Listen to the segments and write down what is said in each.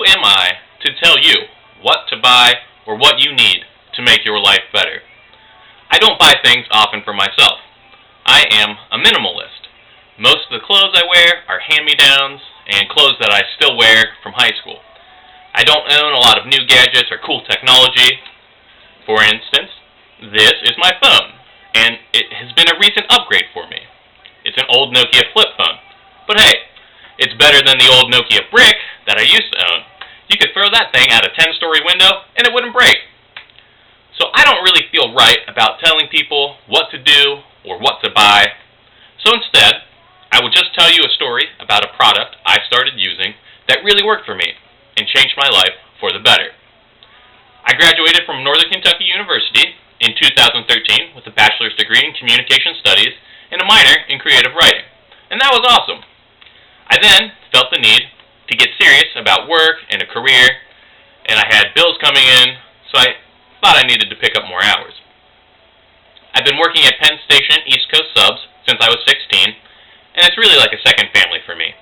am I to tell you what to buy or what you need to make your life better? I don't buy things often for myself. I am a minimalist. Most of the clothes I wear are hand-me-downs and clothes that I still wear from high school. I don't own a lot of new gadgets or cool technology. For instance, this is my phone, and it has been a recent upgrade for me. It's an old Nokia flip phone. But hey, it's better than the old Nokia brick that I used to own. You could throw that thing out a 10-story window and it wouldn't break. So I don't really feel right about telling people what to do or what to buy. So instead, I will just tell you a story about a product I started using that really worked for me and changed my life for the better. I graduated from Northern Kentucky University in 2013 with a bachelor's degree in communication studies and a minor in creative writing. And that was awesome. I then felt the need to get serious about work and a career, and I had bills coming in, so I thought I needed to pick up more hours. I've been working at Penn Station East Coast Subs since I was 16, and it's really like a second family for me.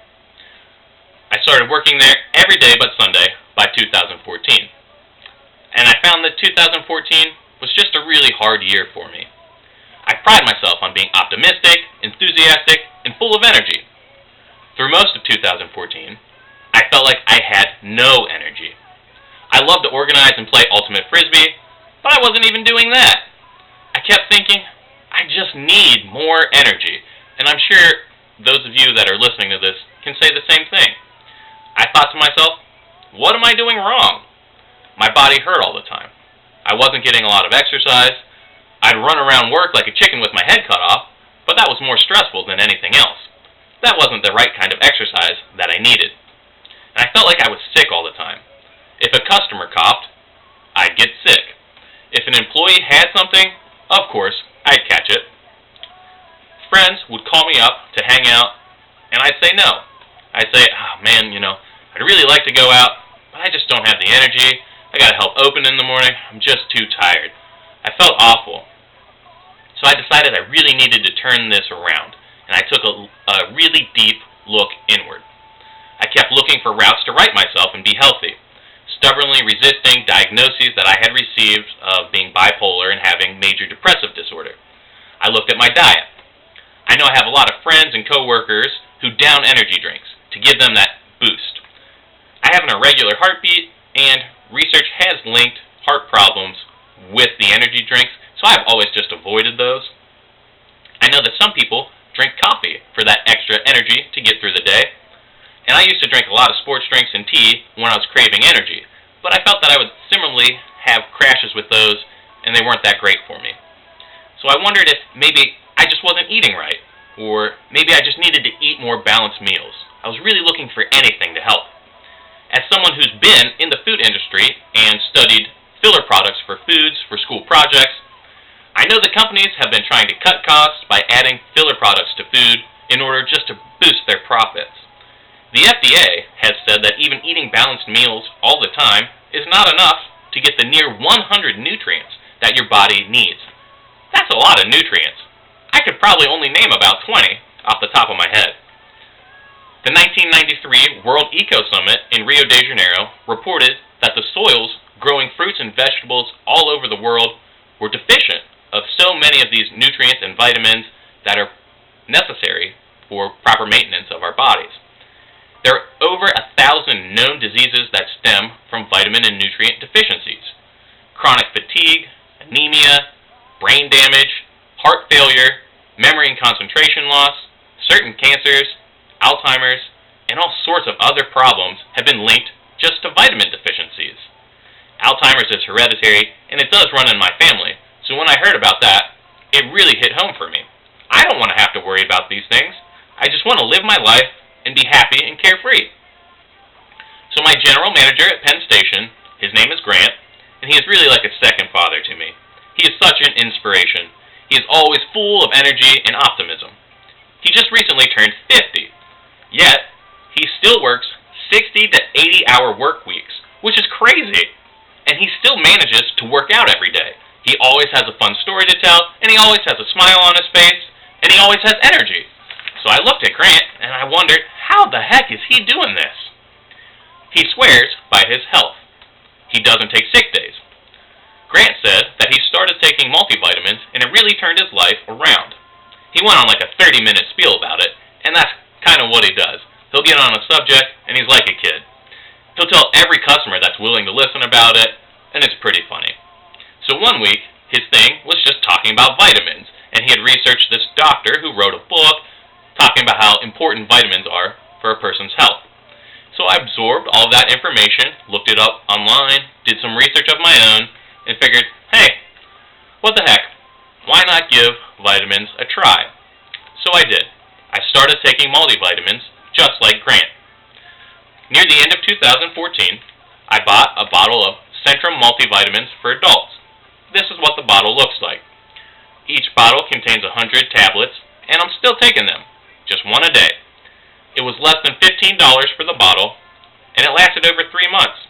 I started working there every day but Sunday by 2014. And I found that 2014 was just a really hard year for me. I pride myself on being optimistic, enthusiastic, and full of energy. Through most of 2014, I felt like I had no energy. I loved to organize and play ultimate frisbee, but I wasn't even doing that. I kept thinking, I just need more energy, and I'm sure those of you that are listening to this can say the same thing. I thought to myself, what am I doing wrong? My body hurt all the time. I wasn't getting a lot of exercise. I'd run around work like a chicken with my head cut off, but that was more stressful than anything else. That wasn't the right kind of exercise that I needed. And I felt like I was sick all the time. If a customer coughed, I'd get sick. If an employee had something, of course, I'd catch it. Friends would call me up to hang out, and I'd say no. I'd say, oh man, I'd really like to go out, but I just don't have the energy. I gotta help open in the morning. I'm just too tired. I felt awful. So I decided I really needed to turn this around, and I took a really deep look inward. I kept looking for routes to right myself and be healthy, stubbornly resisting diagnoses that I had received of being bipolar and having major depressive disorder. I looked at my diet. I know I have a lot of friends and coworkers who down energy drinks to give them that boost. I have an irregular heartbeat, and research has linked heart problems with the energy drinks, so I've always just avoided those. I know that some people drink coffee for that extra energy to get through the day, and I used to drink a lot of sports drinks and tea when I was craving energy, but I felt that I would similarly have crashes with those, and they weren't that great for me. So I wondered if maybe I just wasn't eating right, or maybe I just needed to eat more balanced meals. I was really looking for anything to help. As someone who's been in the food industry and studied filler products for foods for school projects, I know that companies have been trying to cut costs by adding filler products to food in order just to boost their profits. The FDA has said that even eating balanced meals all the time is not enough to get the near 100 nutrients that your body needs. That's a lot of nutrients. I could probably only name about 20 off the top of my head. The 1993 World Eco Summit in Rio de Janeiro reported that the soils growing fruits and vegetables all over the world were deficient of so many of these nutrients and vitamins that are necessary for proper maintenance of our bodies. There are over 1,000 known diseases that stem from vitamin and nutrient deficiencies. Chronic fatigue, anemia, brain damage, heart failure, memory and concentration loss, certain cancers, Alzheimer's, and all sorts of other problems have been linked just to vitamin deficiencies. Alzheimer's is hereditary, and it does run in my family, so when I heard about that, it really hit home for me. I don't want to have to worry about these things. I just want to live my life and be happy and carefree. So my general manager at Penn Station, his name is Grant, and he is really like a second father to me. He is such an inspiration. He is always full of energy and optimism. He just recently turned 50, yet he still works 60 to 80-hour work weeks, which is crazy. And he still manages to work out every day. He always has a fun story to tell, and he always has a smile on his face, and he always has energy. So I looked at Grant, and I wondered, how the heck is he doing this? He swears by his health. He doesn't take sick days. Grant said that he started taking multivitamins and it really turned his life around. He went on like a 30-minute spiel about it, and that's kind of what he does. He'll get on a subject, and he's like a kid. He'll tell every customer that's willing to listen about it, and it's pretty funny. So one week, his thing was just talking about vitamins, and he had researched this doctor who wrote a book talking about how important vitamins are for a person's health. So I absorbed all of that information, looked it up online, did some research of my own, and figured, hey, what the heck, why not give vitamins a try? So I did. I started taking multivitamins, just like Grant. Near the end of 2014, I bought a bottle of Centrum multivitamins for adults. This is what the bottle looks like. Each bottle contains 100 tablets, and I'm still taking them, just one a day. It was less than $15 for the bottle, and it lasted over 3 months.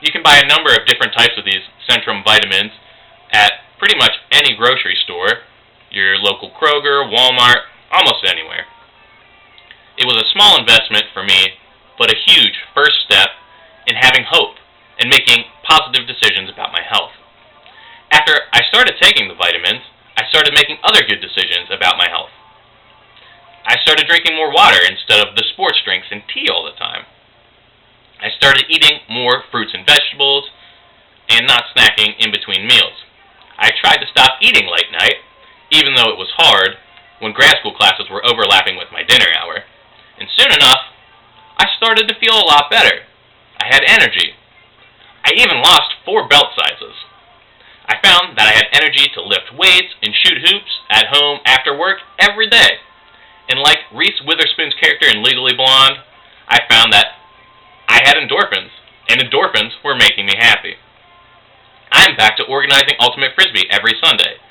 You can buy a number of different types of these Centrum vitamins at pretty much any grocery store, your local Kroger, Walmart, almost anywhere. It was a small investment for me, but a huge first step in having hope and making positive decisions about my health. After I started taking the vitamins, I started making other good decisions about my health. I started drinking more water instead of the sports drinks and tea all the time. I started eating more fruits and vegetables and not snacking in between meals. I tried to stop eating late night, even though it was hard when grad school classes were overlapping with my dinner hour. And soon enough, I started to feel a lot better. I had energy. I even lost 4 belt sizes. I found that I had energy to lift weights and shoot hoops at home after work every day. And like Reese Witherspoon's character in Legally Blonde, I found that I had endorphins, and endorphins were making me happy. I'm back to organizing Ultimate Frisbee every Sunday,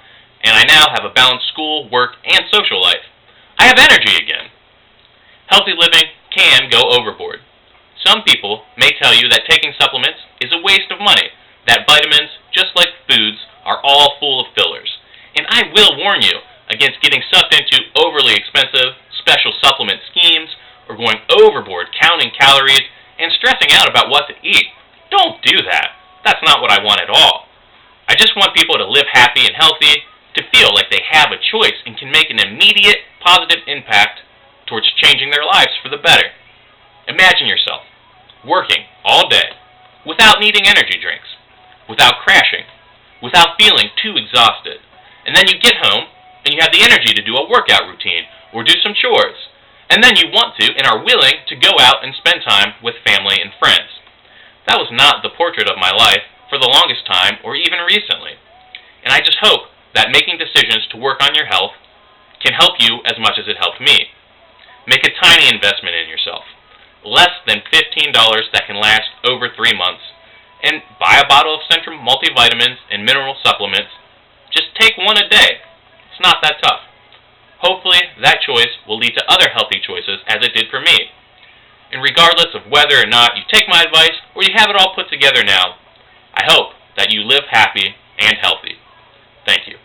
and I now have a balanced school, work, and social life. I have energy again. Healthy living can go overboard. Some people may tell you that taking supplements is a waste of money, that vitamins, just like foods, are all full of fillers. And I will warn you against getting sucked into overly expensive special supplement schemes or going overboard counting calories and stressing out about what to eat. Don't do that. That's not what I want at all. I just want people to live happy and healthy, to feel like they have a choice and can make an immediate positive impact towards changing their lives for the better. Imagine yourself working all day without needing energy drinks, without crashing, without feeling too exhausted. And then you get home and you have the energy to do a workout routine or do some chores. And then you want to and are willing to go out and spend time with family and friends. That was not the portrait of my life for the longest time or even recently. And I just hope that making decisions to work on your health can help you as much as it helped me. Make a tiny investment in yourself, less than $15 that can last over 3 months, and buy a bottle of Centrum multivitamins and mineral supplements. Just take one a day. It's not that tough. Hopefully, that choice will lead to other healthy choices as it did for me. And regardless of whether or not you take my advice or you have it all put together now, I hope that you live happy and healthy. Thank you.